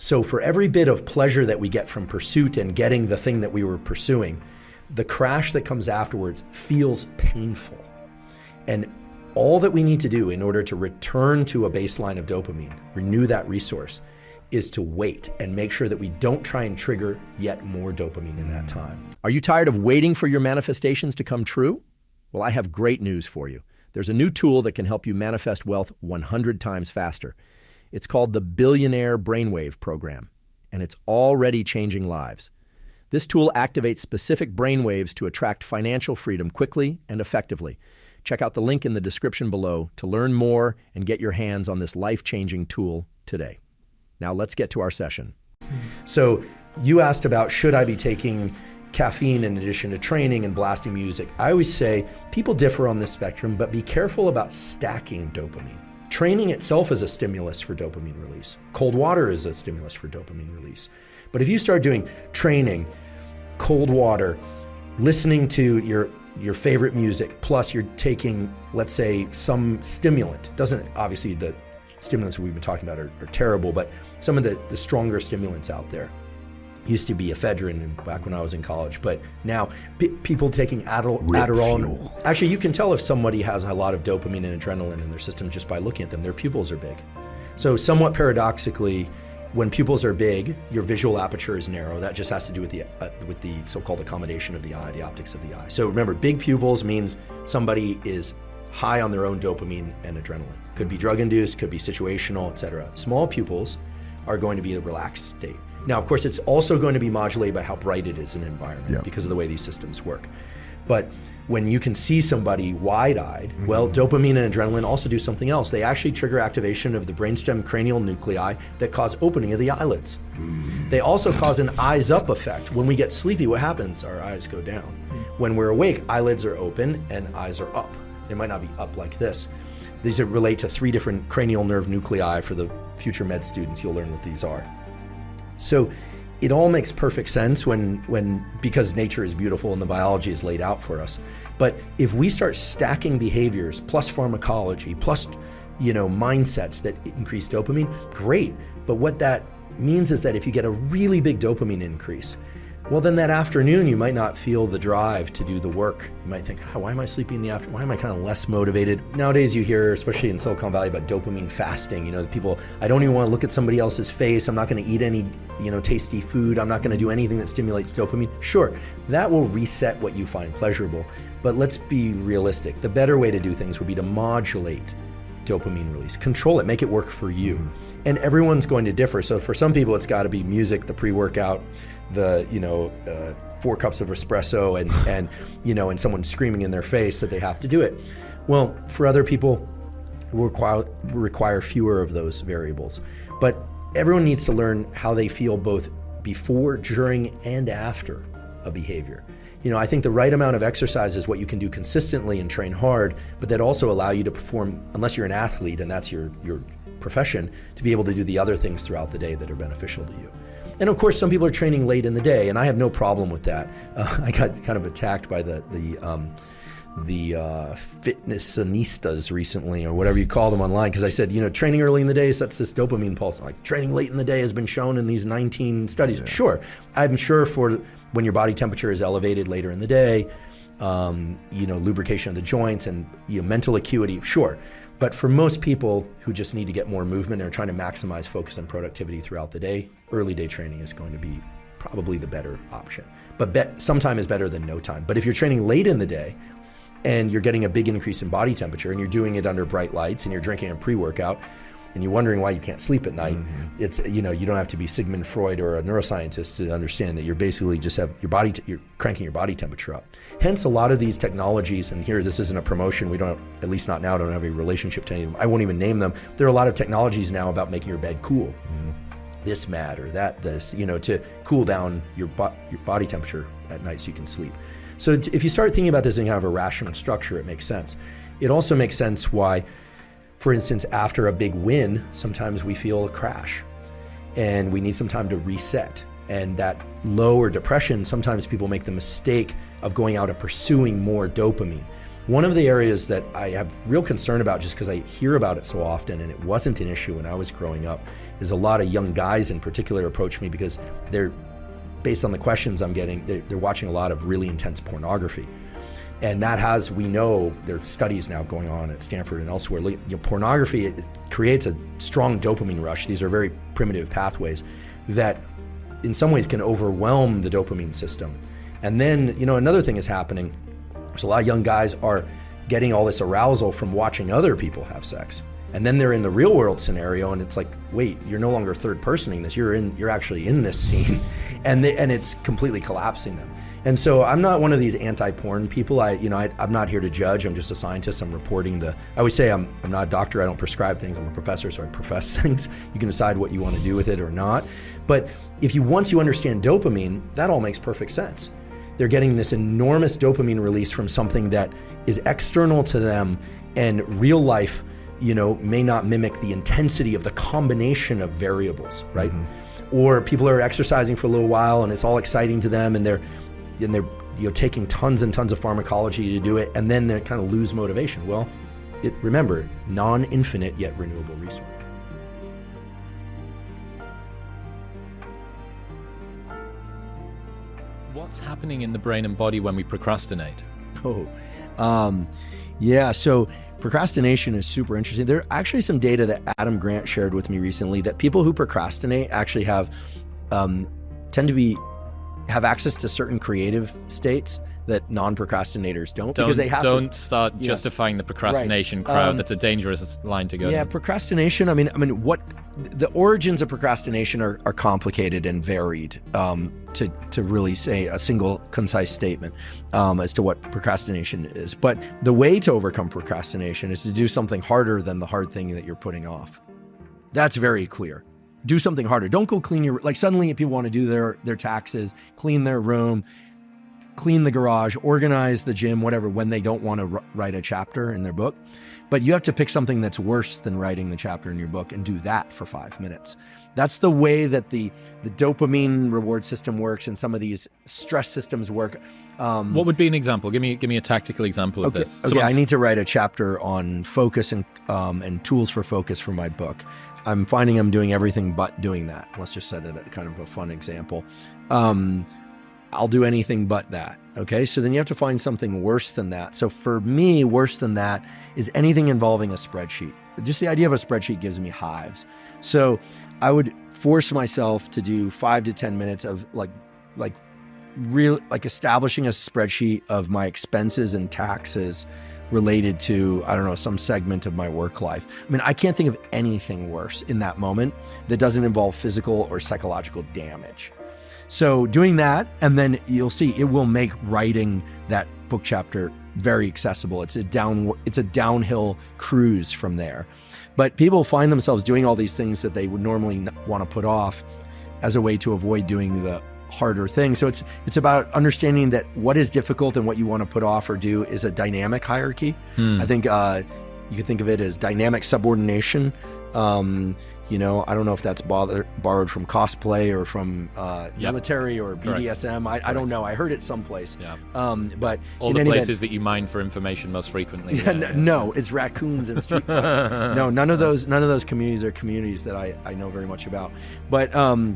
So for every bit of pleasure that we get from pursuit and getting the thing that we were pursuing, the crash that comes afterwards feels painful. And all that we need to do in order to return to a baseline of dopamine, renew that resource, is to wait and make sure that we don't try and trigger yet more dopamine in that time. Are you tired of waiting for your manifestations to come true? Well, I have great news for you. There's a new tool that can help you manifest wealth 100 times faster. It's called the Billionaire Brainwave Program, and it's already changing lives. This tool activates specific brainwaves to attract financial freedom quickly and effectively. Check out the link in the description below to learn more and get your hands on this life-changing tool today. Now let's get to our session. So you asked about, should I be taking caffeine in addition to training and blasting music? I always say people differ on this spectrum, but be careful about stacking dopamine. Training itself is a stimulus for dopamine release. Cold water is a stimulus for dopamine release. But if you start doing training, cold water, listening to your favorite music, plus you're taking, let's say, some stimulant, obviously the stimulants we've been talking about are terrible, but some of the stronger stimulants out there used to be ephedrine back when I was in college, but now people taking Adderall. Actually, you can tell if somebody has a lot of dopamine and adrenaline in their system just by looking at them. Their pupils are big. So somewhat paradoxically, when pupils are big, your visual aperture is narrow. That just has to do with the so-called accommodation of the eye, the optics of the eye. So remember, big pupils means somebody is high on their own dopamine and adrenaline. Could be drug-induced, could be situational, etc. Small pupils are going to be a relaxed state. Now, of course, it's also going to be modulated by how bright it is in an environment because of the way these systems work. But when you can see somebody wide-eyed, well, dopamine and adrenaline also do something else. They actually trigger activation of the brainstem cranial nuclei that cause opening of the eyelids. They also cause an eyes-up effect. When we get sleepy, what happens? Our eyes go down. When we're awake, eyelids are open and eyes are up. They might not be up like this. These relate to 3 different cranial nerve nuclei. For the future med students, you'll learn what these are. So it all makes perfect sense because nature is beautiful and the biology is laid out for us. But if we start stacking behaviors plus pharmacology plus mindsets that increase dopamine, great. But what that means is that if you get a really big dopamine increase, well, then that afternoon you might not feel the drive to do the work. You might think, why am I sleeping in the afternoon? Why am I kind of less motivated? Nowadays you hear, especially in Silicon Valley, about dopamine fasting. People, I don't even want to look at somebody else's face. I'm not going to eat any, tasty food. I'm not going to do anything that stimulates dopamine. Sure, that will reset what you find pleasurable. But let's be realistic. The better way to do things would be to modulate dopamine release. Control it, make it work for you. And everyone's going to differ. So for some people, it's got to be music, the pre-workout, the 4 cups of espresso, and someone screaming in their face that they have to do it. Well, for other people, it will require fewer of those variables. But everyone needs to learn how they feel both before, during, and after a behavior. I think the right amount of exercise is what you can do consistently and train hard, but that also allow you to perform, unless you're an athlete and that's your profession, to be able to do the other things throughout the day that are beneficial to you. And of course, some people are training late in the day, and I have no problem with that. I got kind of attacked by the fitnessanistas recently, or whatever you call them online, because I said, training early in the day sets this dopamine pulse. Like, training late in the day has been shown in these 19 studies. Yeah. Sure, I'm sure for when your body temperature is elevated later in the day, lubrication of the joints and mental acuity, sure. But for most people who just need to get more movement and are trying to maximize focus and productivity throughout the day, early day training is going to be probably the better option. But sometime is better than no time. But if you're training late in the day and you're getting a big increase in body temperature and you're doing it under bright lights and you're drinking a pre-workout and you're wondering why you can't sleep at night, it's, you don't have to be Sigmund Freud or a neuroscientist to understand that you're basically just you're cranking your body temperature up. Hence, a lot of these technologies, and here, this isn't a promotion, we don't, at least not now, don't have a relationship to any of them. I won't even name them. There are a lot of technologies now about making your bed cool. This mat or this, to cool down your body temperature at night so you can sleep. So if you start thinking about this in kind of a rational structure, it makes sense. It also makes sense why, for instance, after a big win, sometimes we feel a crash and we need some time to reset. And that low or depression, sometimes people make the mistake of going out and pursuing more dopamine. One of the areas that I have real concern about, just because I hear about it so often, and it wasn't an issue when I was growing up, is a lot of young guys in particular approach me because they're, based on the questions I'm getting, they're watching a lot of really intense pornography. And that has, we know, there are studies now going on at Stanford and elsewhere. Pornography, it creates a strong dopamine rush. These are very primitive pathways that in some ways can overwhelm the dopamine system. And then, another thing is happening. There's a lot of young guys are getting all this arousal from watching other people have sex. And then they're in the real world scenario and it's like, wait, you're no longer third personing this, you're actually in this scene. And it's completely collapsing them. And so I'm not one of these anti-porn people. I'm not here to judge. I'm just a scientist. I'm reporting I always say I'm not a doctor. I don't prescribe things. I'm a professor, so I profess things. You can decide what you want to do with it or not. But once you understand dopamine, that all makes perfect sense. They're getting this enormous dopamine release from something that is external to them, and real life, may not mimic the intensity of the combination of variables, right? Mm-hmm. Or people are exercising for a little while and it's all exciting to them, and they're taking tons and tons of pharmacology to do it, and then they kind of lose motivation. Well, remember, non-infinite yet renewable resource. What's happening in the brain and body when we procrastinate? So procrastination is super interesting. There are actually some data that Adam Grant shared with me recently that people who procrastinate actually have access to certain creative states that non-procrastinators don't, because they have don't start justifying the procrastination crowd. That's a dangerous line to go. Yeah, procrastination. I mean, what the origins of procrastination are complicated and varied. To really say a single concise statement as to what procrastination is, but the way to overcome procrastination is to do something harder than the hard thing that you're putting off. That's very clear. Do something harder. Don't go clean suddenly people want to do their taxes, clean their room, clean the garage, organize the gym, whatever, when they don't want to write a chapter in their book. But you have to pick something that's worse than writing the chapter in your book and do that for 5 minutes. That's the way that the dopamine reward system works, and some of these stress systems work. What would be an example? Give me a tactical example of this. Okay, I need to write a chapter on focus and tools for focus for my book. I'm finding I'm doing everything but doing that. Let's just set it at kind of a fun example. I'll do anything but that. Okay, so then you have to find something worse than that. So for me, worse than that is anything involving a spreadsheet. Just the idea of a spreadsheet gives me hives. So I would force myself to do 5 to 10 minutes of establishing a spreadsheet of my expenses and taxes related to, I don't know, some segment of my work life. I mean, I can't think of anything worse in that moment that doesn't involve physical or psychological damage. So doing that, and then you'll see it will make writing that book chapter very accessible. It's a downhill cruise from there. But people find themselves doing all these things that they would normally want to put off as a way to avoid doing the harder thing. So it's about understanding that what is difficult and what you want to put off or do is a dynamic hierarchy. I think you could think of it as dynamic subordination. I don't know if that's borrowed from cosplay or from military or BDSM. I don't know. I heard it someplace. Yeah. But all the places that you mine for information most frequently. No, it's raccoons and street fights. No, none of those communities are communities that I know very much about. But I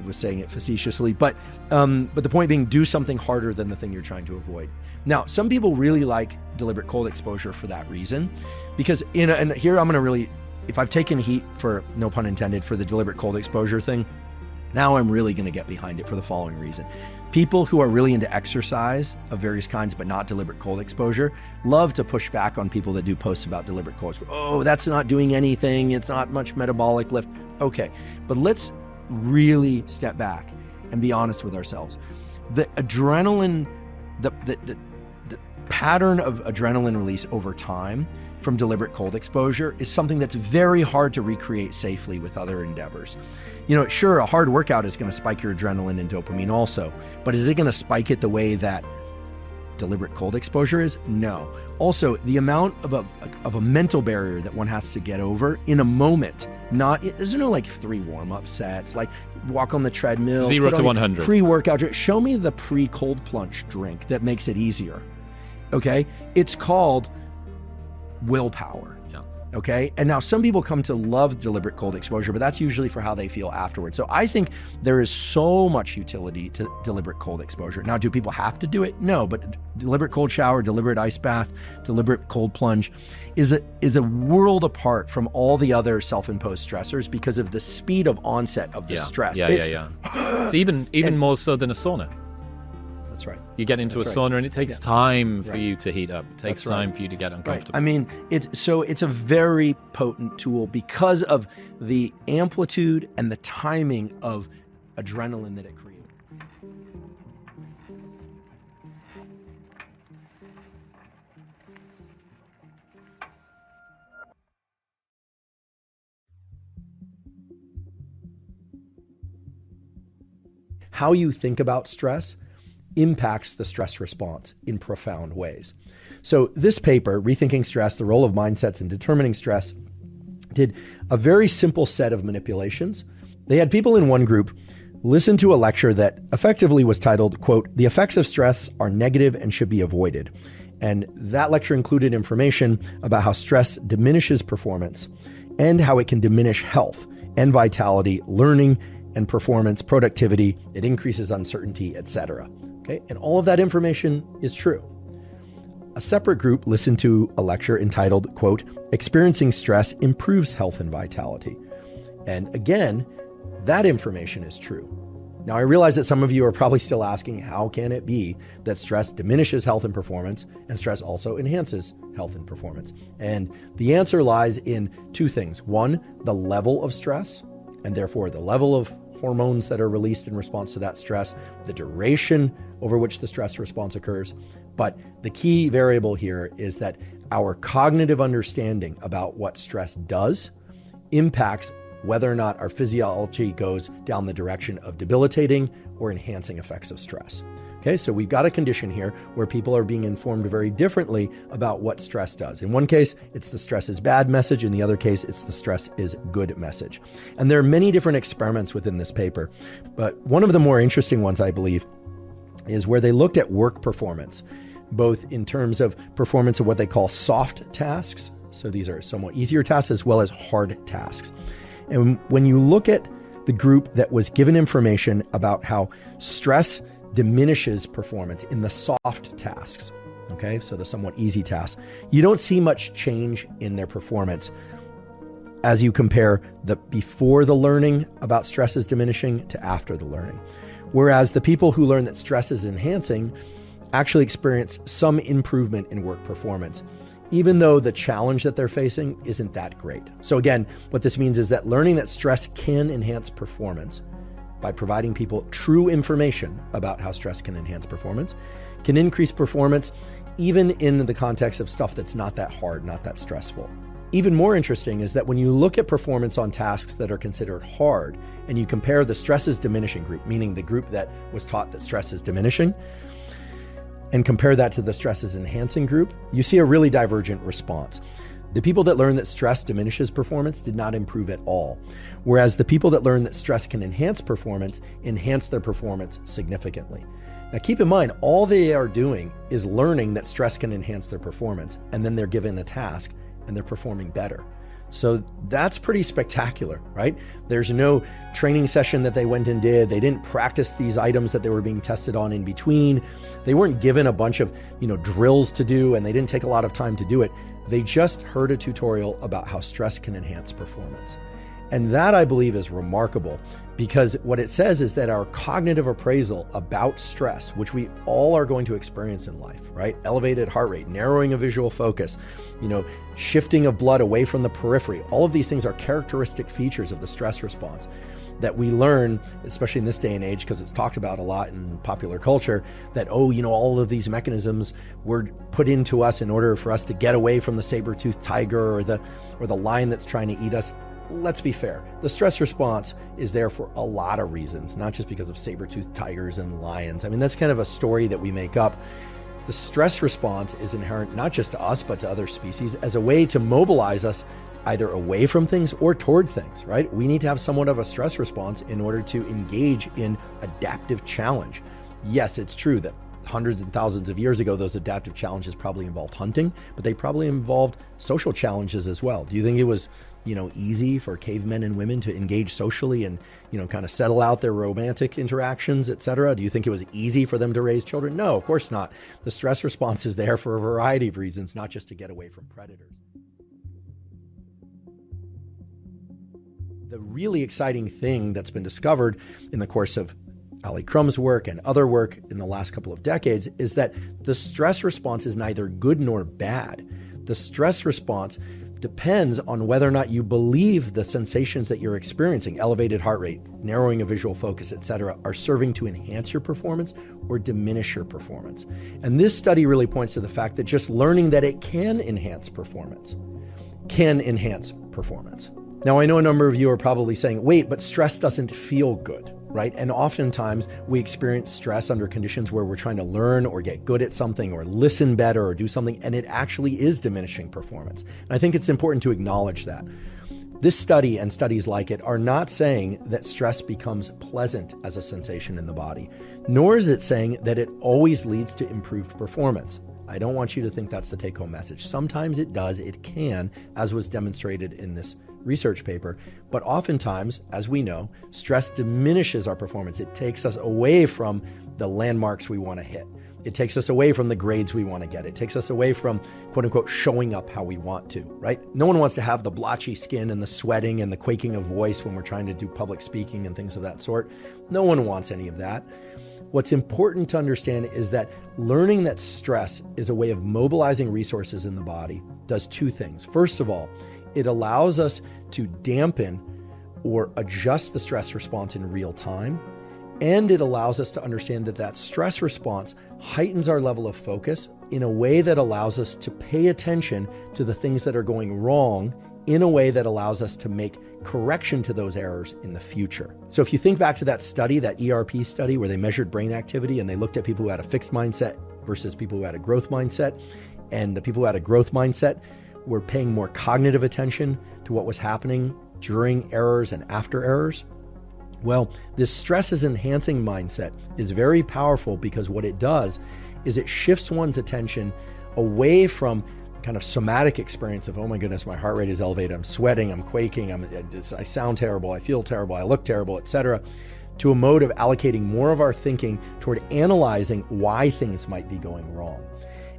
was saying it facetiously. But the point being, do something harder than the thing you're trying to avoid. Now, some people really like deliberate cold exposure for that reason, because and here I'm going to really. If I've taken heat, for no pun intended, for the deliberate cold exposure thing, now I'm really going to get behind it for the following reason. People who are really into exercise of various kinds, but not deliberate cold exposure, love to push back on people that do posts about deliberate cold exposure. Oh, that's not doing anything. It's not much metabolic lift. Okay, but let's really step back and be honest with ourselves. The adrenaline, the pattern of adrenaline release over time from deliberate cold exposure is something that's very hard to recreate safely with other endeavors. Sure, a hard workout is going to spike your adrenaline and dopamine also, but is it going to spike it the way that deliberate cold exposure is? No. Also, the amount of a mental barrier that one has to get over in a moment, there's no 3 warm-up sets, like walk on the treadmill. 0 to 100. Pre-workout. Show me the pre-cold plunge drink that makes it easier. okay? It's called willpower. Okay. And now some people come to love deliberate cold exposure, but that's usually for how they feel afterwards. So I think there is so much utility to deliberate cold exposure. Now, do people have to do it? No, but deliberate cold shower, deliberate ice bath, deliberate cold plunge is a world apart from all the other self-imposed stressors because of the speed of onset of the stress. It's even more so than a sauna. That's right. You get into a sauna and it takes time for you to heat up. It takes time for you to get uncomfortable. Right. I mean, it's a very potent tool because of the amplitude and the timing of adrenaline that it creates. How you think about stress impacts the stress response in profound ways. So this paper, Rethinking Stress, the Role of Mindsets in Determining Stress, did a very simple set of manipulations. They had people in one group listen to a lecture that effectively was titled, quote, "The effects of stress are negative and should be avoided." And that lecture included information about how stress diminishes performance and how it can diminish health and vitality, learning and performance, productivity, it increases uncertainty, etc. Okay, and all of that information is true. A separate group listened to a lecture entitled, quote, "Experiencing stress improves health and vitality." And again, that information is true. Now, I realize that some of you are probably still asking, how can it be that stress diminishes health and performance and stress also enhances health and performance? And the answer lies in two things. One, the level of stress, and therefore the level of hormones that are released in response to that stress, the duration over which the stress response occurs. But the key variable here is that our cognitive understanding about what stress does impacts whether or not our physiology goes down the direction of debilitating or enhancing effects of stress. Okay, so we've got a condition here where people are being informed very differently about what stress does. In one case, it's the stress is bad message. In the other case, it's the stress is good message. And there are many different experiments within this paper, but one of the more interesting ones, I believe, is where they looked at work performance, both in terms of performance of what they call soft tasks. So these are somewhat easier tasks as well as hard tasks. And when you look at the group that was given information about how stress diminishes performance in the soft tasks, okay, so the somewhat easy tasks, you don't see much change in their performance as you compare the before the learning about stress is diminishing to after the learning. Whereas the people who learn that stress is enhancing actually experience some improvement in work performance, even though the challenge that they're facing isn't that great. So again, what this means is that learning that stress can enhance performance by providing people true information about how stress can enhance performance, can increase performance even in the context of stuff that's not that hard, not that stressful. Even more interesting is that when you look at performance on tasks that are considered hard and you compare the stress is diminishing group, meaning the group that was taught that stress is diminishing, and compare that to the stress is enhancing group, you see a really divergent response. The people that learn that stress diminishes performance did not improve at all, whereas the people that learn that stress can enhance performance enhance their performance significantly. Now keep in mind, all they are doing is learning that stress can enhance their performance, and then they're given a task and they're performing better. So that's pretty spectacular, right? There's no training session that they went and did. They didn't practice these items that they were being tested on in between. They weren't given a bunch of, drills to do, and they didn't take a lot of time to do it. They just heard a tutorial about how stress can enhance performance. And that, I believe, is remarkable because what it says is that our cognitive appraisal about stress, which we all are going to experience in life, right? Elevated heart rate, narrowing of visual focus, shifting of blood away from the periphery. All of these things are characteristic features of the stress response that we learn, especially in this day and age, because it's talked about a lot in popular culture, that, all of these mechanisms were put into us in order for us to get away from the saber-toothed tiger or the lion that's trying to eat us. Let's be fair. The stress response is there for a lot of reasons, not just because of saber-toothed tigers and lions. I mean, that's kind of a story that we make up. The stress response is inherent not just to us, but to other species as a way to mobilize us either away from things or toward things, right? We need to have somewhat of a stress response in order to engage in adaptive challenge. Yes, it's true that hundreds and thousands of years ago, those adaptive challenges probably involved hunting, but they probably involved social challenges as well. Do you think it was, easy for cavemen and women to engage socially and, kind of settle out their romantic interactions, et cetera? Do you think it was easy for them to raise children? No, of course not. The stress response is there for a variety of reasons, not just to get away from predators. The really exciting thing that's been discovered in the course of Ali Crumb's work and other work in the last couple of decades is that the stress response is neither good nor bad. The stress response depends on whether or not you believe the sensations that you're experiencing, elevated heart rate, narrowing of visual focus, etc., are serving to enhance your performance or diminish your performance. And this study really points to the fact that just learning that it can enhance performance. Now, I know a number of you are probably saying, wait, but stress doesn't feel good, right? And oftentimes we experience stress under conditions where we're trying to learn or get good at something or listen better or do something, and it actually is diminishing performance. And I think it's important to acknowledge that. This study and studies like it are not saying that stress becomes pleasant as a sensation in the body, nor is it saying that it always leads to improved performance. I don't want you to think that's the take-home message. Sometimes it does, it can, as was demonstrated in this research paper, but oftentimes, as we know, stress diminishes our performance. It takes us away from the landmarks we want to hit. It takes us away from the grades we want to get. It takes us away from, quote unquote, showing up how we want to, right? No one wants to have the blotchy skin and the sweating and the quaking of voice when we're trying to do public speaking and things of that sort. No one wants any of that. What's important to understand is that learning that stress is a way of mobilizing resources in the body does two things. First of all, it allows us to dampen or adjust the stress response in real time. And it allows us to understand that that stress response heightens our level of focus in a way that allows us to pay attention to the things that are going wrong in a way that allows us to make correction to those errors in the future. So if you think back to that study, that ERP study where they measured brain activity and they looked at people who had a fixed mindset versus people who had a growth mindset, and the people who had a growth mindset were paying more cognitive attention to what was happening during errors and after errors. Well, this stress is enhancing mindset is very powerful because what it does is it shifts one's attention away from kind of somatic experience of, oh my goodness, my heart rate is elevated, I'm sweating, I'm quaking, I sound terrible, I feel terrible, I look terrible, etc., to a mode of allocating more of our thinking toward analyzing why things might be going wrong.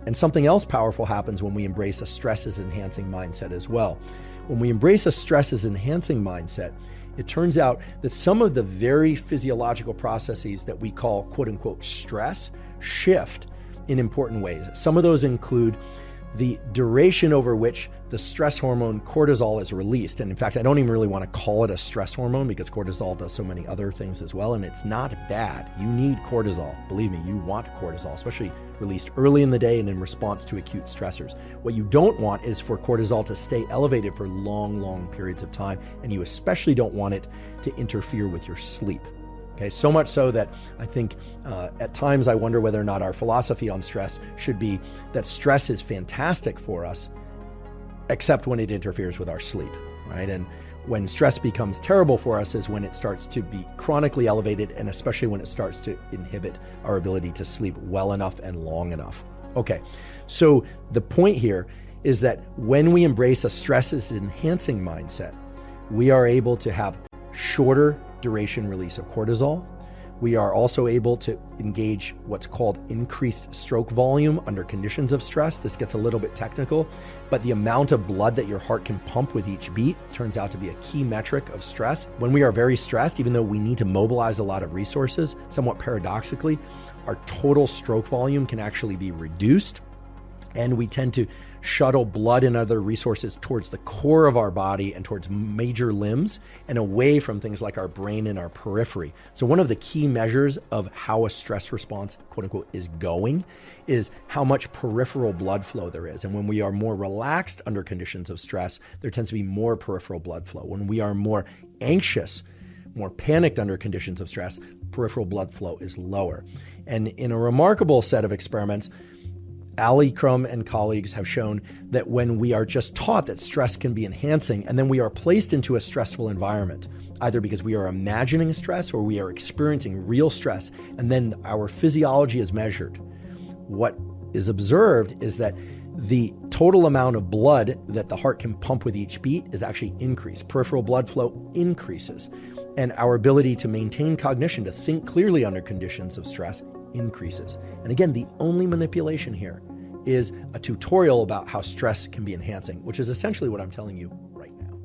And something else powerful happens when we embrace a stress is enhancing mindset as well. When we embrace a stress is enhancing mindset, it turns out that some of the very physiological processes that we call quote unquote stress shift in important ways. Some of those include the duration over which the stress hormone cortisol is released. And in fact, I don't even really want to call it a stress hormone because cortisol does so many other things as well. And it's not bad. You need cortisol. Believe me, you want cortisol, especially released early in the day and in response to acute stressors. What you don't want is for cortisol to stay elevated for long, long periods of time. And you especially don't want it to interfere with your sleep. Okay, so much so that I think at times I wonder whether or not our philosophy on stress should be that stress is fantastic for us, except when it interferes with our sleep, right? And when stress becomes terrible for us is when it starts to be chronically elevated, and especially when it starts to inhibit our ability to sleep well enough and long enough. Okay, so the point here is that when we embrace a stress is enhancing mindset, we are able to have shorter duration release of cortisol. We are also able to engage what's called increased stroke volume under conditions of stress. This gets a little bit technical, but the amount of blood that your heart can pump with each beat turns out to be a key metric of stress. When we are very stressed, even though we need to mobilize a lot of resources, somewhat paradoxically, our total stroke volume can actually be reduced, and we tend to shuttle blood and other resources towards the core of our body and towards major limbs and away from things like our brain and our periphery. So one of the key measures of how a stress response, quote unquote, is going is how much peripheral blood flow there is. And when we are more relaxed under conditions of stress, there tends to be more peripheral blood flow. When we are more anxious, more panicked under conditions of stress, peripheral blood flow is lower. And in a remarkable set of experiments, Ali Crum and colleagues have shown that when we are just taught that stress can be enhancing, and then we are placed into a stressful environment, either because we are imagining stress or we are experiencing real stress, and then our physiology is measured, what is observed is that the total amount of blood that the heart can pump with each beat is actually increased. Peripheral blood flow increases. And our ability to maintain cognition, to think clearly under conditions of stress, increases. And again, the only manipulation here is a tutorial about how stress can be enhancing, which is essentially what I'm telling you right now.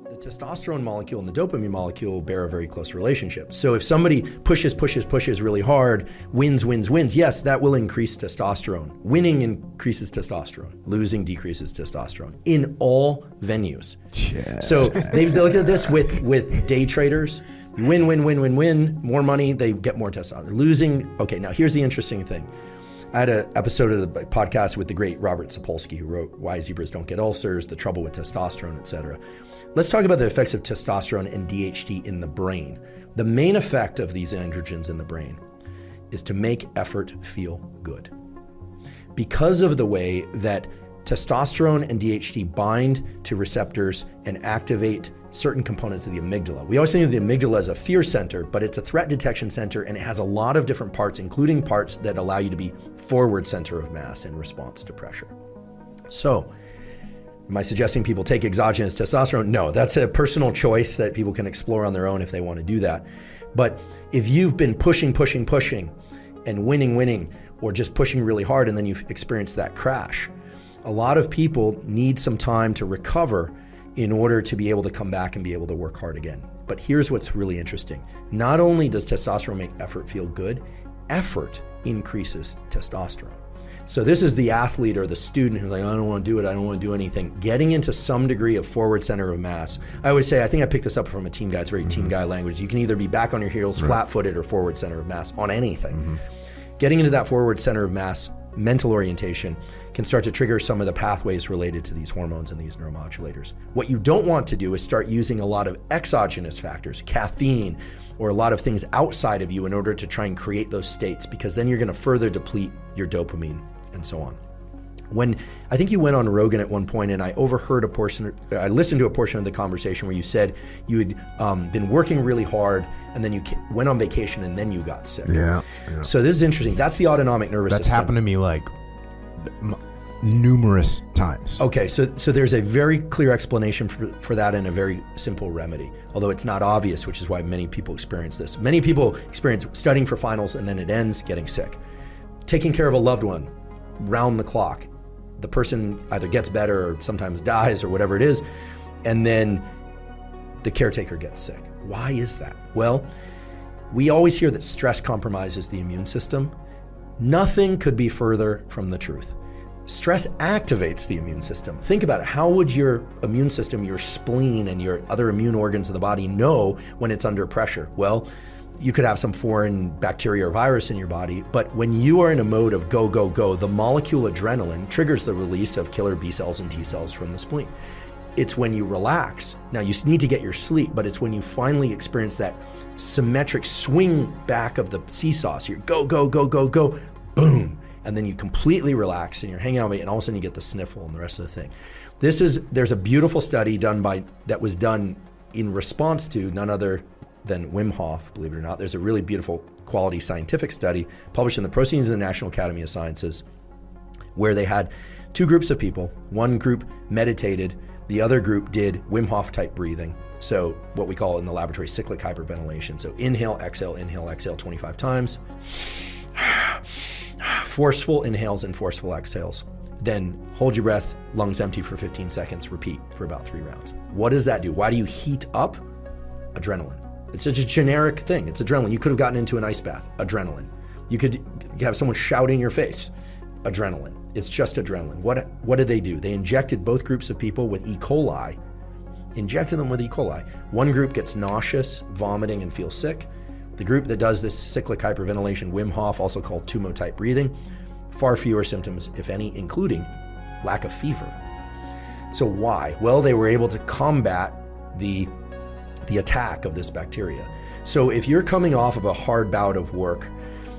The testosterone molecule and the dopamine molecule bear a very close relationship. So if somebody pushes really hard, wins, yes, that will increase testosterone. Winning increases testosterone. Losing decreases testosterone in all venues. Yeah. So they've looked at this with day traders. You win, more money, they get more testosterone. Losing, okay, now here's the interesting thing. I had an episode of the podcast with the great Robert Sapolsky, who wrote Why Zebras Don't Get Ulcers, The Trouble with Testosterone, etc. Let's talk about the effects of testosterone and DHT in the brain. The main effect of these androgens in the brain is to make effort feel good. Because of the way that testosterone and DHT bind to receptors and activate certain components of the amygdala. We always think of the amygdala as a fear center, but it's a threat detection center, and it has a lot of different parts, including parts that allow you to be forward center of mass in response to pressure. So, am I suggesting people take exogenous testosterone? No, that's a personal choice that people can explore on their own if they want to do that. But if you've been pushing, and winning, or just pushing really hard and then you've experienced that crash, a lot of people need some time to recover in order to be able to come back and be able to work hard again. But here's what's really interesting. Not only does testosterone make effort feel good, effort increases testosterone. So this is the athlete or the student who's like, I don't want to do it, I don't want to do anything. Getting into some degree of forward center of mass. I always say, I think I picked this up from a team guy, it's very team guy language. You can either be back on your heels, flat-footed, or forward center of mass on anything. Getting into that forward center of mass mental orientation can start to trigger some of the pathways related to these hormones and these neuromodulators. What you don't want to do is start using a lot of exogenous factors, caffeine, or a lot of things outside of you in order to try and create those states, because then you're going to further deplete your dopamine and so on. When I think you went on Rogan at one point, and I listened to a portion of the conversation where you said you had been working really hard, and then you went on vacation, and then you got sick. Yeah. So this is interesting. That's the autonomic nervous system. That's happened to me like numerous times. Okay, so there's a very clear explanation for that and a very simple remedy, although it's not obvious, which is why many people experience this. Many people experience studying for finals, and then it ends getting sick. Taking care of a loved one, round the clock. The person either gets better or sometimes dies or whatever it is, and then the caretaker gets sick. Why is that? Well, we always hear that stress compromises the immune system. Nothing could be further from the truth. Stress activates the immune system. Think about it. How would your immune system, your spleen, and your other immune organs of the body know when it's under pressure? Well, you could have some foreign bacteria or virus in your body, but when you are in a mode of go, the molecule adrenaline triggers the release of killer B cells and T cells from the spleen. It's when you relax. Now, you need to get your sleep, but it's when you finally experience that symmetric swing back of the seesaw. So you're go, boom. And then you completely relax and you're hanging out, and all of a sudden you get the sniffle and the rest of the thing. There's a beautiful study that was done in response to none other than Wim Hof, believe it or not. There's a really beautiful quality scientific study published in the Proceedings of the National Academy of Sciences, where they had two groups of people. One group meditated, the other group did Wim Hof type breathing. So what we call in the laboratory cyclic hyperventilation. So inhale, exhale 25 times. Forceful inhales and forceful exhales. Then hold your breath, lungs empty for 15 seconds, repeat for about 3 rounds. What does that do? Why do you heat up? Adrenaline. It's such a generic thing. It's adrenaline. You could have gotten into an ice bath. Adrenaline. You could have someone shout in your face. Adrenaline. It's just adrenaline. What did they do? They injected both groups of people with E. coli. Injected them with E. coli. One group gets nauseous, vomiting, and feels sick. The group that does this cyclic hyperventilation, Wim Hof, also called Tumo type breathing, far fewer symptoms, if any, including lack of fever. So why? Well, they were able to combat the attack of this bacteria. So if you're coming off of a hard bout of work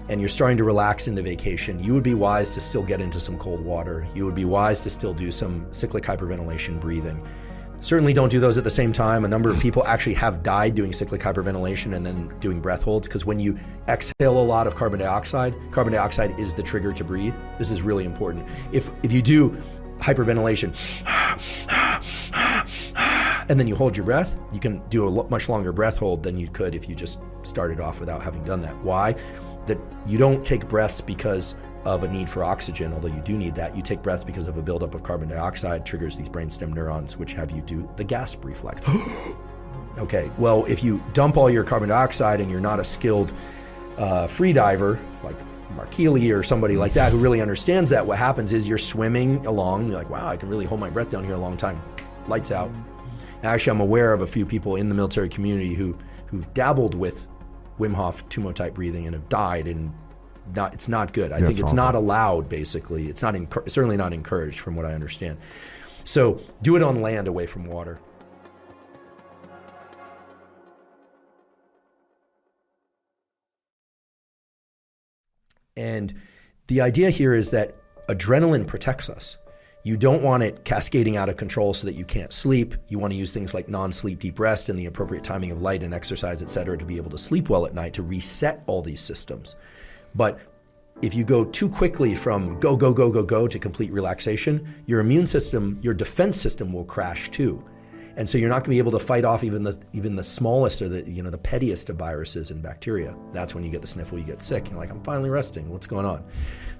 and you're starting to relax into vacation, you would be wise to still get into some cold water. You would be wise to still do some cyclic hyperventilation breathing. Certainly don't do those at the same time. A number of people actually have died doing cyclic hyperventilation and then doing breath holds, because when you exhale a lot of carbon dioxide is the trigger to breathe. This is really important. If you do hyperventilation and then you hold your breath, you can do a much longer breath hold than you could if you just started off without having done that. Why? That you don't take breaths because of a need for oxygen, although you do need that. You take breaths because of a buildup of carbon dioxide triggers these brainstem neurons, which have you do the gasp reflex. Okay, well, if you dump all your carbon dioxide and you're not a skilled free diver, like Marc or somebody like that who really understands that, what happens is you're swimming along, you're like, wow, I can really hold my breath down here a long time. Lights out. Actually, I'm aware of a few people in the military community who've dabbled with Wim Hof Tumo type breathing and have died, and it's not good. I think it's not allowed, basically. It's not certainly not encouraged from what I understand. So do it on land away from water. And the idea here is that adrenaline protects us. You don't want it cascading out of control so that you can't sleep. You want to use things like non-sleep deep rest and the appropriate timing of light and exercise, et cetera, to be able to sleep well at night, to reset all these systems. But if you go too quickly from go to complete relaxation, your immune system, your defense system will crash too. And so you're not going to be able to fight off even the smallest or the pettiest of viruses and bacteria. That's when you get the sniffle, you get sick. You're like, I'm finally resting. What's going on?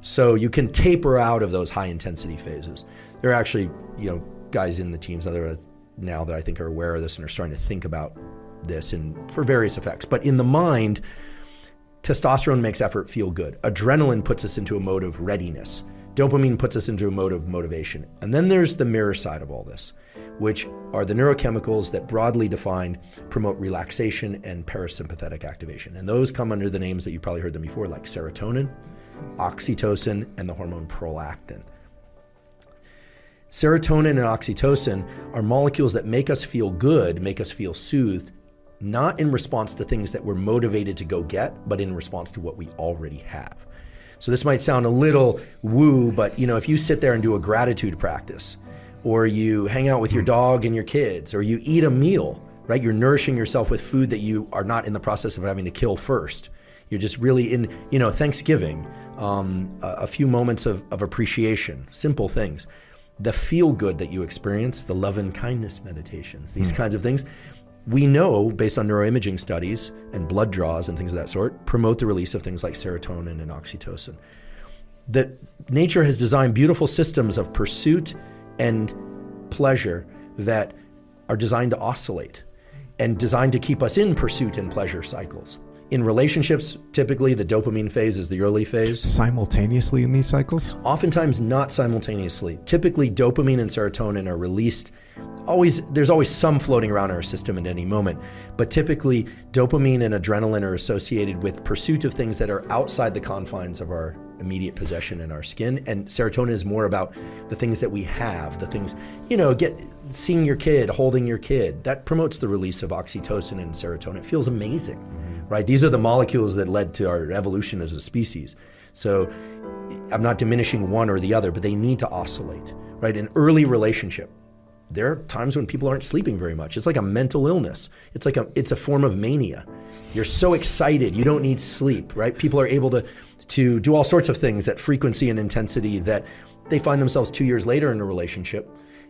So you can taper out of those high intensity phases. There are actually, guys in the teams now that I think are aware of this and are starting to think about this and for various effects. But in the mind, testosterone makes effort feel good. Adrenaline puts us into a mode of readiness. Dopamine puts us into a mode of motivation. And then there's the mirror side of all this, which are the neurochemicals that broadly defined promote relaxation and parasympathetic activation. And those come under the names that you probably heard them before, like serotonin, oxytocin, and the hormone prolactin. Serotonin and oxytocin are molecules that make us feel good, make us feel soothed, not in response to things that we're motivated to go get, but in response to what we already have. So this might sound a little woo, but if you sit there and do a gratitude practice, or you hang out with your dog and your kids, or you eat a meal, right? You're nourishing yourself with food that you are not in the process of having to kill first. You're just really in, Thanksgiving, a few moments of appreciation, simple things. The feel good that you experience, the love and kindness meditations, these kinds of things, we know, based on neuroimaging studies and blood draws and things of that sort, promote the release of things like serotonin and oxytocin. That nature has designed beautiful systems of pursuit and pleasure that are designed to oscillate and designed to keep us in pursuit and pleasure cycles. In relationships, typically the dopamine phase is the early phase. Simultaneously in these cycles? Oftentimes not simultaneously. Typically dopamine and serotonin are released. There's always some floating around our system at any moment, but typically dopamine and adrenaline are associated with pursuit of things that are outside the confines of our immediate possession in our skin, and serotonin is more about the things that we have, the things, seeing your kid, holding your kid, that promotes the release of oxytocin and serotonin. It feels amazing, right? These are the molecules that led to our evolution as a species. So I'm not diminishing one or the other, but they need to oscillate, right? An early relationship, there are times when people aren't sleeping very much. It's like a mental illness. It's a form of mania. You're so excited, you don't need sleep, right? People are able to do all sorts of things at frequency and intensity that they find themselves 2 years later in a relationship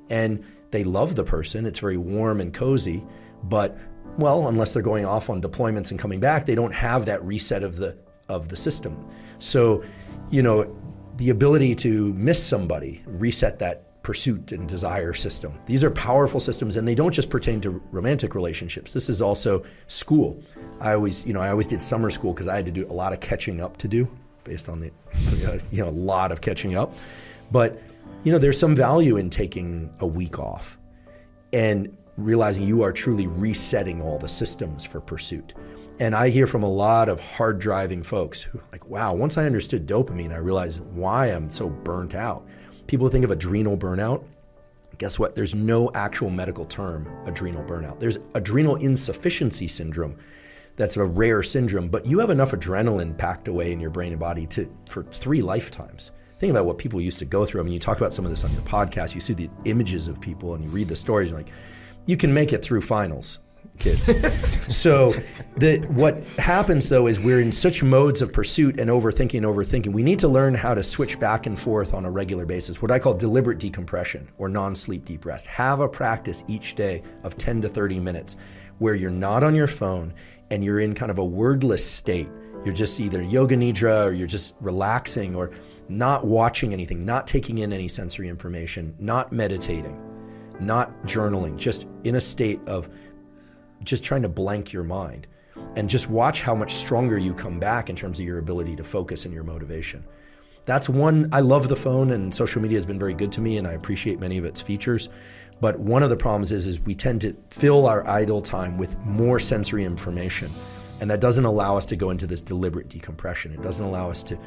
and they love the person. It's very warm and cozy, but unless they're going off on deployments and coming back, they don't have that reset of the system. So, the ability to miss somebody, reset that pursuit and desire system. These are powerful systems, and they don't just pertain to romantic relationships. This is also school. I always did summer school because I had to do a lot of catching up to do based on a lot of catching up. But, there's some value in taking a week off and realizing you are truly resetting all the systems for pursuit. And I hear from a lot of hard driving folks who are like, wow, once I understood dopamine, I realized why I'm so burnt out. People think of adrenal burnout. Guess what? There's no actual medical term, adrenal burnout. There's adrenal insufficiency syndrome. That's a rare syndrome, but you have enough adrenaline packed away in your brain and body for 3 lifetimes. Think about what people used to go through. I mean, you talk about some of this on your podcast. You see the images of people and you read the stories. You're like, You can make it through finals, kids. So what happens though is we're in such modes of pursuit and overthinking. We need to learn how to switch back and forth on a regular basis, what I call deliberate decompression or non-sleep deep rest. Have a practice each day of 10 to 30 minutes where you're not on your phone and you're in kind of a wordless state. You're just either yoga nidra or you're just relaxing or not watching anything, not taking in any sensory information, not meditating, not journaling, just in a state of just trying to blank your mind, and just watch how much stronger you come back in terms of your ability to focus and your motivation. That's one. I love the phone, and social media has been very good to me, and I appreciate many of its features. But one of the problems is we tend to fill our idle time with more sensory information, and that doesn't allow us to go into this deliberate decompression. It doesn't allow us to.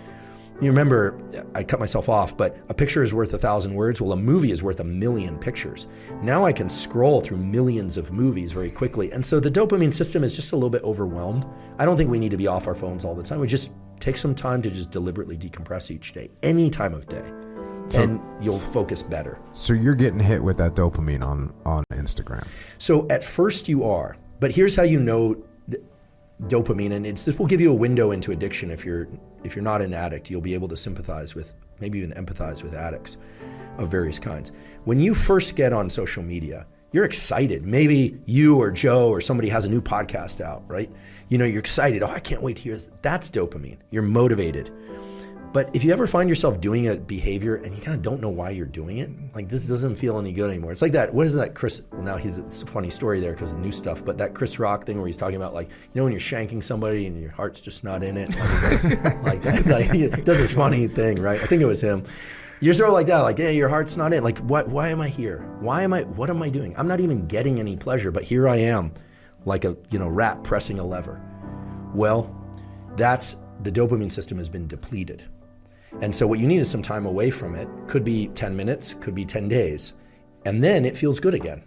You remember, I cut myself off, but a picture is worth 1,000 words. Well, a movie is worth 1,000,000 pictures. Now I can scroll through millions of movies very quickly. And so the dopamine system is just a little bit overwhelmed. I don't think we need to be off our phones all the time. We just take some time to just deliberately decompress each day, any time of day, and you'll focus better. So you're getting hit with that dopamine on Instagram. So at first you are, but here's how you know dopamine, and this will give you a window into addiction. If you're not an addict, you'll be able to sympathize with, maybe even empathize with addicts of various kinds. When you first get on social media, you're excited. Maybe you or Joe or somebody has a new podcast out, right? You're excited. Oh, I can't wait to hear this. That's dopamine. You're motivated. But if you ever find yourself doing a behavior and you kind of don't know why you're doing it, like this doesn't feel any good anymore. It's like that, what is that Chris, well now it's a funny story there because of the new stuff, but that Chris Rock thing where he's talking about like, when you're shanking somebody and your heart's just not in it, like that, like he does this funny thing, right? I think it was him. You're sort of like that, like, your heart's not in. Like, why am I here? What am I doing? I'm not even getting any pleasure, but here I am, like a, rat pressing a lever. Well, that's, the dopamine system has been depleted. And so what you need is some time away from it. Could be 10 minutes, could be 10 days. And then it feels good again.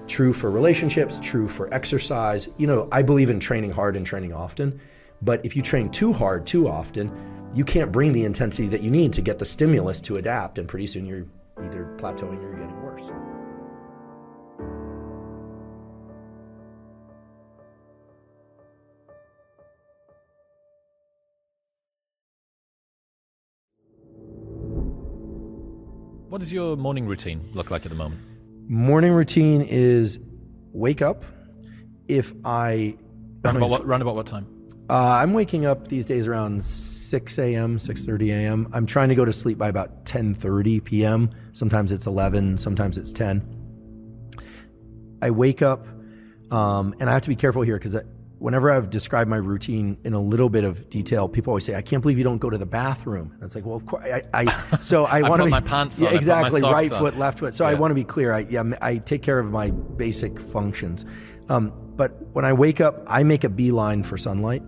True for relationships, true for exercise. I believe in training hard and training often, but if you train too hard, too often, you can't bring the intensity that you need to get the stimulus to adapt, and pretty soon you're either plateauing or you're getting worse. What does your morning routine look like at the moment? Morning routine is wake up. Round about what time? I'm waking up these days around 6 a.m., 6:30 a.m. I'm trying to go to sleep by about 10:30 p.m. Sometimes it's 11, sometimes it's 10. I wake up, and I have to be careful here because whenever I've described my routine in a little bit of detail, people always say, "I can't believe you don't go to the bathroom." And it's like, well, of course, I want to put my pants on. Yeah, exactly, right foot, left foot. So yeah. I want to be clear. I take care of my basic functions. But when I wake up, I make a beeline for sunlight.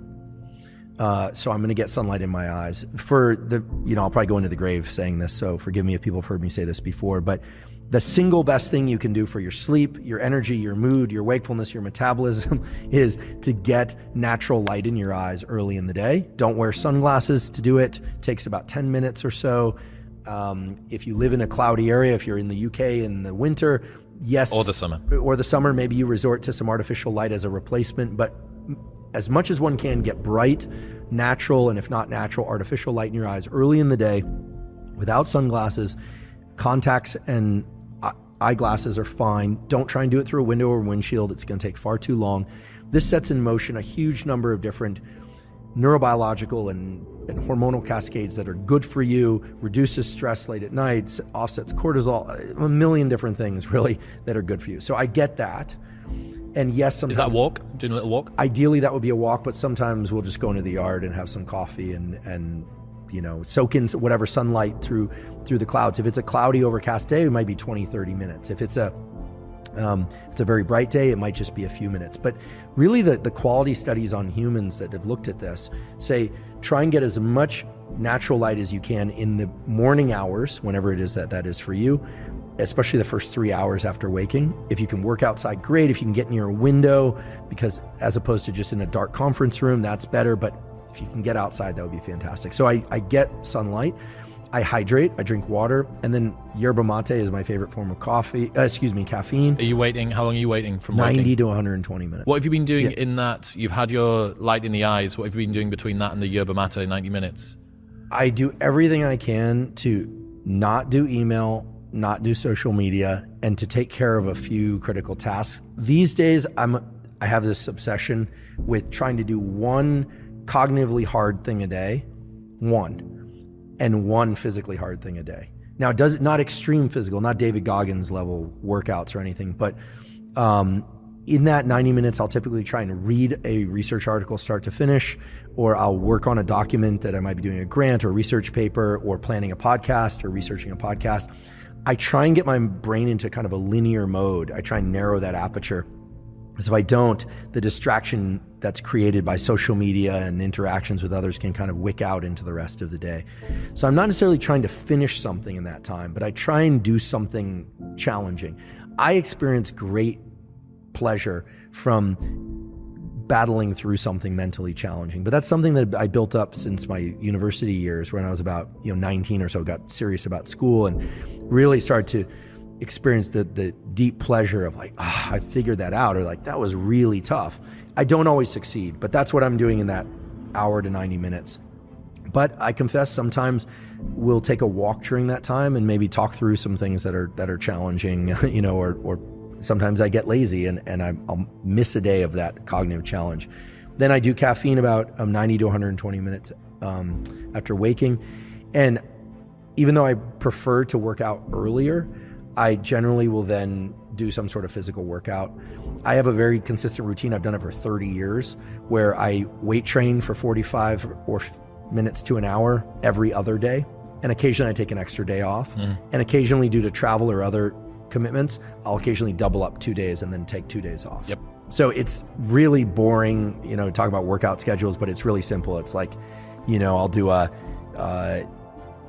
So I'm going to get sunlight in my eyes. I'll probably go into the grave saying this, so forgive me if people have heard me say this before, but the single best thing you can do for your sleep, your energy, your mood, your wakefulness, your metabolism is to get natural light in your eyes early in the day. Don't wear sunglasses to do it. It takes about 10 minutes or so. If you live in a cloudy area, if you're in the UK in the winter, yes. Or the summer, maybe you resort to some artificial light as a replacement, but as much as one can, get bright, natural, and if not natural, artificial light in your eyes early in the day without sunglasses. Contacts and eyeglasses are fine. Don't try and do it through a window or windshield. It's going to take far too long. This sets in motion a huge number of different neurobiological and hormonal cascades that are good for you, reduces stress late at night, offsets cortisol, a million different things really that are good for you. So I get that. And yes, sometimes... Is that a walk? Doing a little walk? Ideally, that would be a walk, but sometimes we'll just go into the yard and have some coffee and soak in whatever sunlight through the clouds. If it's a cloudy, overcast day, it might be 20, 30 minutes. If it's a very bright day, it might just be a few minutes. But really the quality studies on humans that have looked at this say, try and get as much natural light as you can in the morning hours, whenever it is that is for you, especially the first 3 hours after waking. If you can work outside, great. If you can get near a window, because as opposed to just in a dark conference room, that's better. But if you can get outside, that would be fantastic. So I get sunlight. I hydrate, I drink water, and then yerba mate is my favorite form of caffeine. Are you waiting? How long are you waiting from 90 waking? to 120 minutes. What have you been doing in that? You've had your light in the eyes. What have you been doing between that and the yerba mate 90 minutes? I do everything I can to not do email, not do social media, and to take care of a few critical tasks. These days, I have this obsession with trying to do one cognitively hard thing a day, and one physically hard thing a day. Now, not extreme physical, not David Goggins level workouts or anything, but in that 90 minutes, I'll typically try and read a research article start to finish, or I'll work on a document that I might be doing a grant or a research paper or planning a podcast or researching a podcast. I try and get my brain into kind of a linear mode. I try and narrow that aperture. Because if I don't, the distraction that's created by social media and interactions with others can kind of wick out into the rest of the day. So I'm not necessarily trying to finish something in that time, but I try and do something challenging. I experience great pleasure from battling through something mentally challenging, but that's something that I built up since my university years when I was about 19 or so, got serious about school and really started to experience the deep pleasure of like, I figured that out, or like, that was really tough. I don't always succeed, but that's what I'm doing in that hour to 90 minutes. But I confess sometimes we'll take a walk during that time and maybe talk through some things that are challenging, or sometimes I get lazy and I'll miss a day of that cognitive challenge. Then I do caffeine about 90 to 120 minutes after waking. And even though I prefer to work out earlier, I generally will then do some sort of physical workout. I have a very consistent routine. I've done it for 30 years where I weight train for 45 or minutes to an hour every other day. And occasionally I take an extra day off. And occasionally, due to travel or other commitments, I'll occasionally double up 2 days and then take 2 days off. Yep. So it's really boring, to talk about workout schedules, but it's really simple. It's like, I'll do a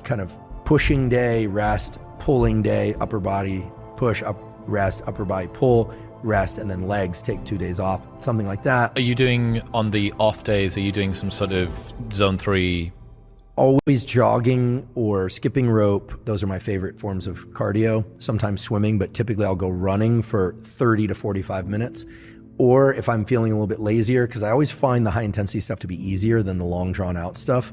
kind of pushing day, rest, pulling day, upper body push, up, rest, upper body pull, rest, and then legs, take 2 days off, something like that. Are you doing, on the off days, are you doing some sort of zone 3? Always jogging or skipping rope. Those are my favorite forms of cardio. Sometimes swimming, but typically I'll go running for 30 to 45 minutes. Or if I'm feeling a little bit lazier, because I always find the high intensity stuff to be easier than the long drawn out stuff,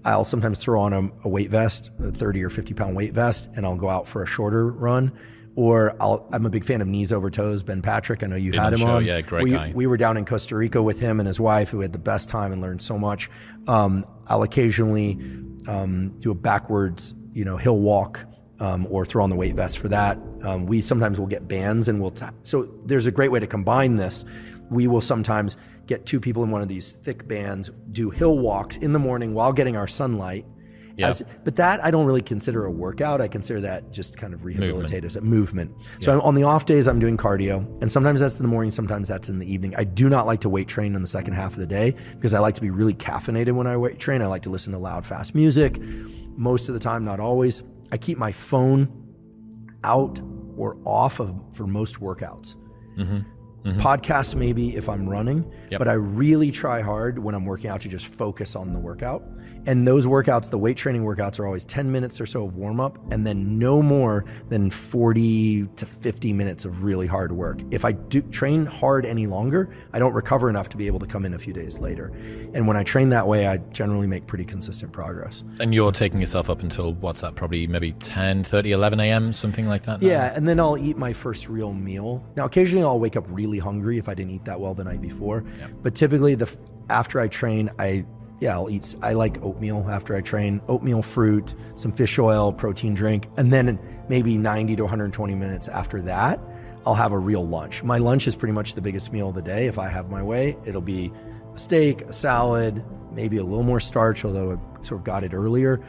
I'll sometimes throw on a weight vest, a 30 or 50 pound weight vest, and I'll go out for a shorter run. Or I'm a big fan of Knees Over Toes, Ben Patrick. I know you had him on. Yeah, great guy. We were down in Costa Rica with him and his wife, who had the best time and learned so much. I'll occasionally do a backwards, hill walk, or throw on the weight vest for that. We sometimes will get bands and so there's a great way to combine this. We will sometimes get two people in one of these thick bands, do hill walks in the morning while getting our sunlight. Yeah. But that I don't really consider a workout. I consider that just kind of rehabilitate as a movement. So on the off days, I'm doing cardio, and sometimes that's in the morning, sometimes that's in the evening. I do not like to weight train in the second half of the day because I like to be really caffeinated when I weight train. I like to listen to loud, fast music. Most of the time, not always. I keep my phone out or off for most workouts. Podcasts maybe if I'm running, but I really try hard when I'm working out to just focus on the workout. And those workouts, the weight training workouts, are always 10 minutes or so of warm up and then no more than 40 to 50 minutes of really hard work. If I do train hard any longer, I don't recover enough to be able to come in a few days later. And when I train that way, I generally make pretty consistent progress. And you're taking yourself up until, what's that, probably maybe 10, 30, 11 a.m., something like that now? Yeah, and then I'll eat my first real meal. Now, occasionally I'll wake up really hungry if I didn't eat that well the night before. But typically after I train, I'll eat. I like oatmeal after I train. Oatmeal, fruit, some fish oil, protein drink, and then maybe 90 to 120 minutes after that, I'll have a real lunch. My lunch is pretty much the biggest meal of the day. If I have my way, it'll be a steak, a salad, maybe a little more starch, although I sort of got it earlier.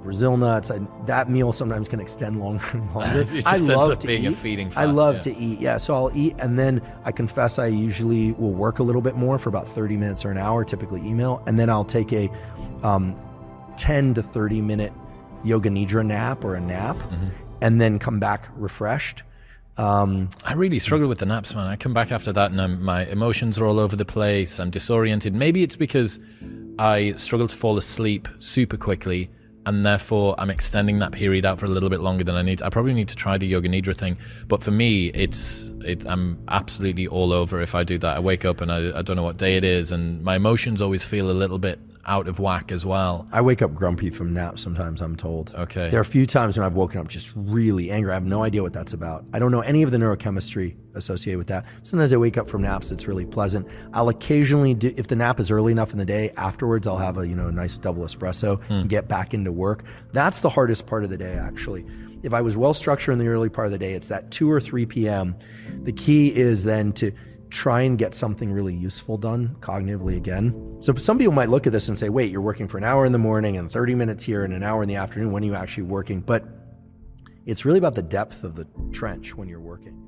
Brazil nuts. That meal sometimes can extend longer and longer. I love to eat. A feeding fast, I love to eat. Yeah, so I'll eat, and then I confess I usually will work a little bit more for about 30 minutes or an hour, typically email, and then I'll take a 10 to 30 minute yoga nidra nap or a nap, and then come back refreshed. I really struggle with the naps, man. I come back after that and my emotions are all over the place. I'm disoriented. Maybe it's because I struggle to fall asleep super quickly. and therefore I'm extending that period out for a little bit longer than I need. I probably need to try the yoga nidra thing, but for me, I'm absolutely all over if I do that. I wake up and I don't know what day it is, and my emotions always feel a little bit out of whack as well. I wake up grumpy from naps sometimes, I'm told. Okay. There are a few times when I've woken up just really angry. I have no idea what that's about. I don't know any of the neurochemistry associated with that. Sometimes I wake up from naps, it's really pleasant. I'll occasionally do, if the nap is early enough in the day, afterwards I'll have a nice double espresso and get back into work. That's the hardest part of the day, actually. If I was well structured in the early part of the day, it's that 2 or 3 p.m. The key is then to try and get something really useful done cognitively again. So some people might look at this and say, wait, you're working for an hour in the morning and 30 minutes here and an hour in the afternoon. When are you actually working? But it's really about the depth of the trench when you're working.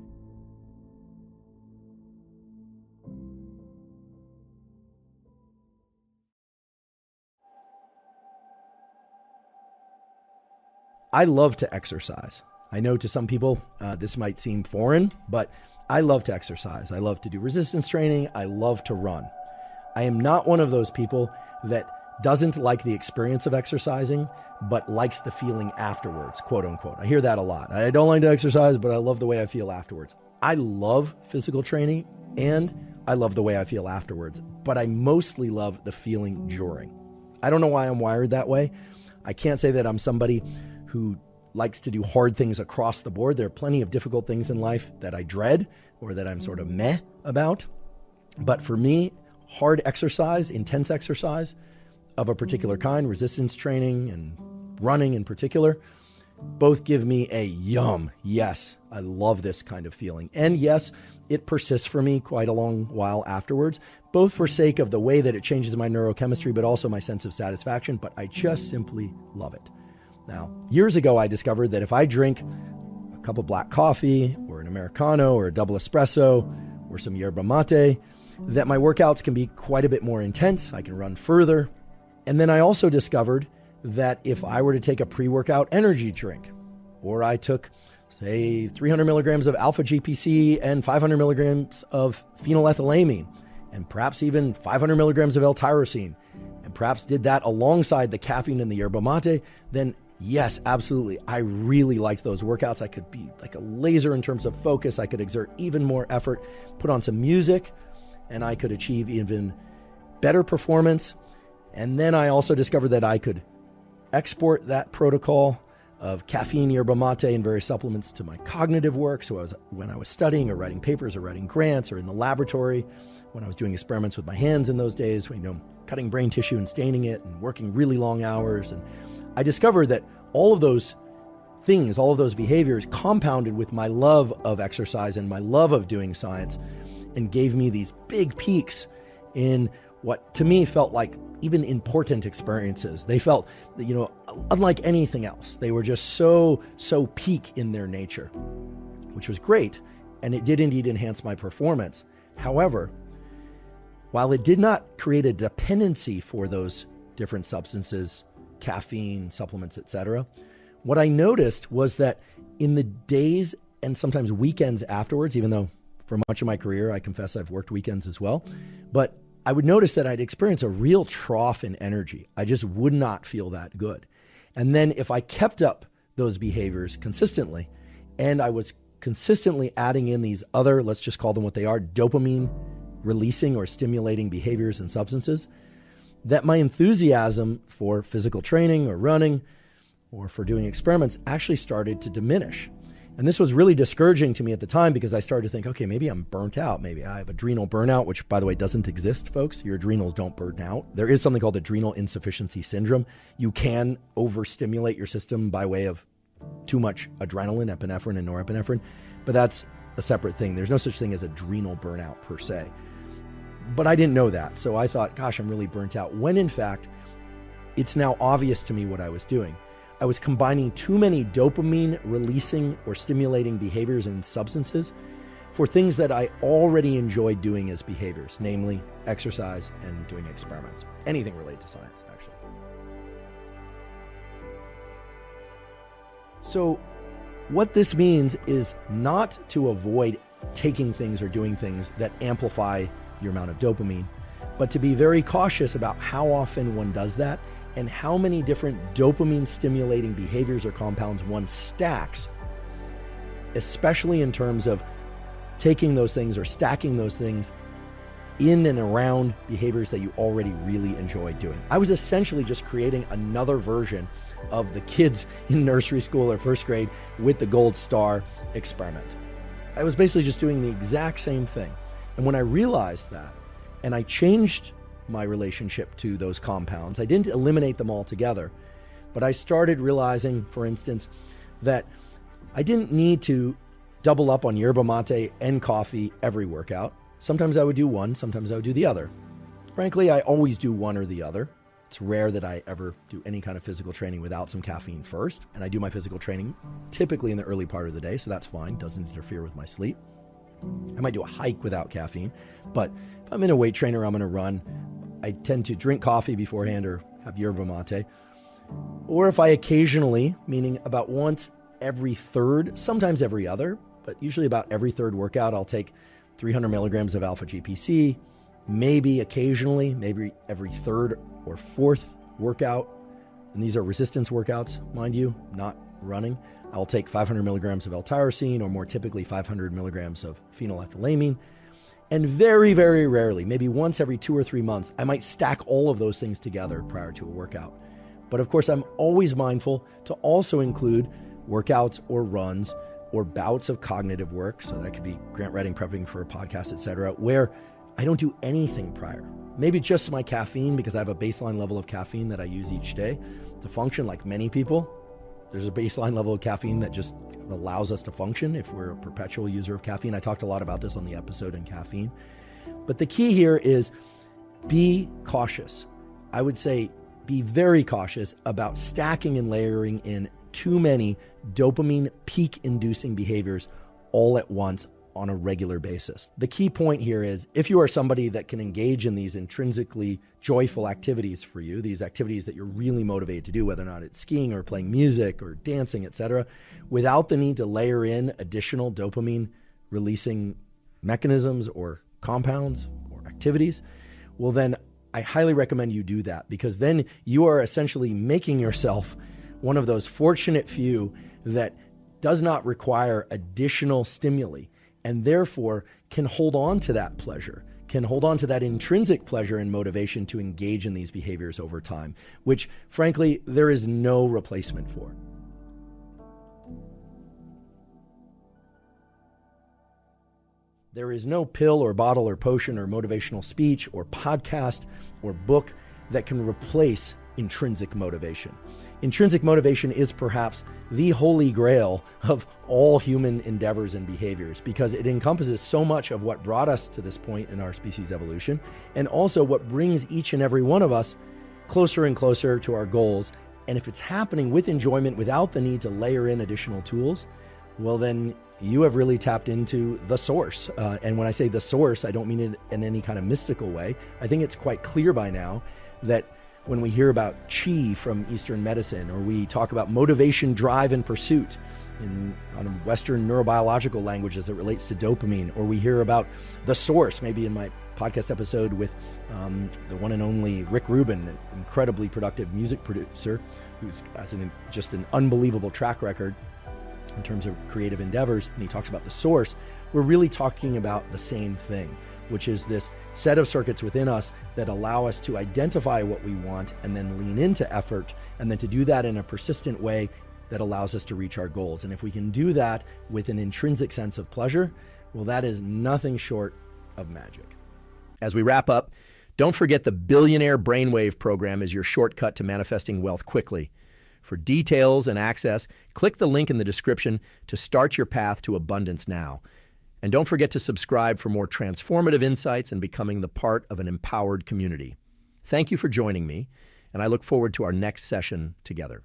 I love to exercise. I know to some people this might seem foreign, but I love to exercise. I love to do resistance training. I love to run. I am not one of those people that doesn't like the experience of exercising, but likes the feeling afterwards, quote unquote. I hear that a lot. I don't like to exercise, but I love the way I feel afterwards. I love physical training and I love the way I feel afterwards, but I mostly love the feeling during. I don't know why I'm wired that way. I can't say that I'm somebody who likes to do hard things across the board. There are plenty of difficult things in life that I dread or that I'm sort of meh about. But for me, hard exercise, intense exercise of a particular kind, resistance training and running in particular, both give me a yum. Yes, I love this kind of feeling. And yes, it persists for me quite a long while afterwards, both for sake of the way that it changes my neurochemistry, but also my sense of satisfaction. But I just simply love it. Now, years ago, I discovered that if I drink a cup of black coffee or an Americano or a double espresso or some yerba mate, that my workouts can be quite a bit more intense. I can run further. And then I also discovered that if I were to take a pre-workout energy drink, or I took, say, 300 milligrams of alpha GPC and 500 milligrams of phenylethylamine, and perhaps even 500 milligrams of L-tyrosine, and perhaps did that alongside the caffeine and the yerba mate, then yes, absolutely. I really liked those workouts. I could be like a laser in terms of focus. I could exert even more effort, put on some music, and I could achieve even better performance. And then I also discovered that I could export that protocol of caffeine, yerba mate, and various supplements to my cognitive work. So when I was studying or writing papers or writing grants or in the laboratory, when I was doing experiments with my hands in those days, cutting brain tissue and staining it and working really long hours. And I discovered that all of those things, all of those behaviors compounded with my love of exercise and my love of doing science and gave me these big peaks in what to me felt like even important experiences. They felt, unlike anything else. They were just so peak in their nature, which was great. And it did indeed enhance my performance. However, while it did not create a dependency for those different substances, caffeine, supplements, etc., what I noticed was that in the days and sometimes weekends afterwards, even though for much of my career, I confess I've worked weekends as well, but I would notice that I'd experience a real trough in energy. I just would not feel that good. And then if I kept up those behaviors consistently, and I was consistently adding in these other, let's just call them what they are, dopamine releasing or stimulating behaviors and substances, that my enthusiasm for physical training or running or for doing experiments actually started to diminish. And this was really discouraging to me at the time because I started to think, okay, maybe I'm burnt out. Maybe I have adrenal burnout, which, by the way, doesn't exist, folks. Your adrenals don't burn out. There is something called adrenal insufficiency syndrome. You can overstimulate your system by way of too much adrenaline, epinephrine, and norepinephrine, but that's a separate thing. There's no such thing as adrenal burnout per se. But I didn't know that. So I thought, gosh, I'm really burnt out. When in fact, it's now obvious to me what I was doing. I was combining too many dopamine releasing or stimulating behaviors and substances for things that I already enjoyed doing as behaviors, namely exercise and doing experiments. Anything related to science, actually. So what this means is not to avoid taking things or doing things that amplify your amount of dopamine, but to be very cautious about how often one does that and how many different dopamine-stimulating behaviors or compounds one stacks, especially in terms of taking those things or stacking those things in and around behaviors that you already really enjoy doing. I was essentially just creating another version of the kids in nursery school or first grade with the gold star experiment. I was basically just doing the exact same thing. And when I realized that, and I changed my relationship to those compounds, I didn't eliminate them altogether, but I started realizing, for instance, that I didn't need to double up on yerba mate and coffee every workout. Sometimes I would do one, sometimes I would do the other. Frankly, I always do one or the other. It's rare that I ever do any kind of physical training without some caffeine first. And I do my physical training typically in the early part of the day, so that's fine, doesn't interfere with my sleep. I might do a hike without caffeine, but if I'm in a weight trainer, I'm gonna run, I tend to drink coffee beforehand or have yerba mate. Or if I occasionally, meaning about once every third, sometimes every other, but usually about every third workout, I'll take 300 milligrams of alpha GPC, maybe occasionally, maybe every third or fourth workout, and these are resistance workouts, mind you, not running, I'll take 500 milligrams of L-tyrosine, or more typically 500 milligrams of phenylethylamine. And very, very rarely, maybe once every 2 or 3 months, I might stack all of those things together prior to a workout. But of course, I'm always mindful to also include workouts or runs or bouts of cognitive work. So that could be grant writing, prepping for a podcast, etc., where I don't do anything prior. Maybe just my caffeine, because I have a baseline level of caffeine that I use each day to function like many people. There's a baseline level of caffeine that just allows us to function if we're a perpetual user of caffeine. I talked a lot about this on the episode on caffeine. But the key here is be cautious. I would say be very cautious about stacking and layering in too many dopamine peak-inducing behaviors all at once on a regular basis. The key point here is, if you are somebody that can engage in these intrinsically joyful activities for you, these activities that you're really motivated to do, whether or not it's skiing or playing music or dancing, etc., without the need to layer in additional dopamine releasing mechanisms or compounds or activities, well then I highly recommend you do that, because then you are essentially making yourself one of those fortunate few that does not require additional stimuli, and therefore can hold on to that pleasure, can hold on to that intrinsic pleasure and motivation to engage in these behaviors over time, which frankly, there is no replacement for. There is no pill or bottle or potion or motivational speech or podcast or book that can replace intrinsic motivation. Intrinsic motivation is perhaps the holy grail of all human endeavors and behaviors, because it encompasses so much of what brought us to this point in our species evolution, and also what brings each and every one of us closer and closer to our goals. And if it's happening with enjoyment without the need to layer in additional tools, well then you have really tapped into the source. And when I say the source, I don't mean it in any kind of mystical way. I think it's quite clear by now that when we hear about chi from Eastern medicine, or we talk about motivation, drive, and pursuit on Western neurobiological language as it relates to dopamine, or we hear about the source, maybe in my podcast episode with the one and only Rick Rubin, an incredibly productive music producer who's has just an unbelievable track record in terms of creative endeavors, and he talks about the source, we're really talking about the same thing, which is this set of circuits within us that allow us to identify what we want and then lean into effort, and then to do that in a persistent way that allows us to reach our goals. And if we can do that with an intrinsic sense of pleasure, well, that is nothing short of magic. As we wrap up, don't forget the Billionaire Brainwave program is your shortcut to manifesting wealth quickly. For details and access, click the link in the description to start your path to abundance now. And don't forget to subscribe for more transformative insights and becoming the part of an empowered community. Thank you for joining me, and I look forward to our next session together.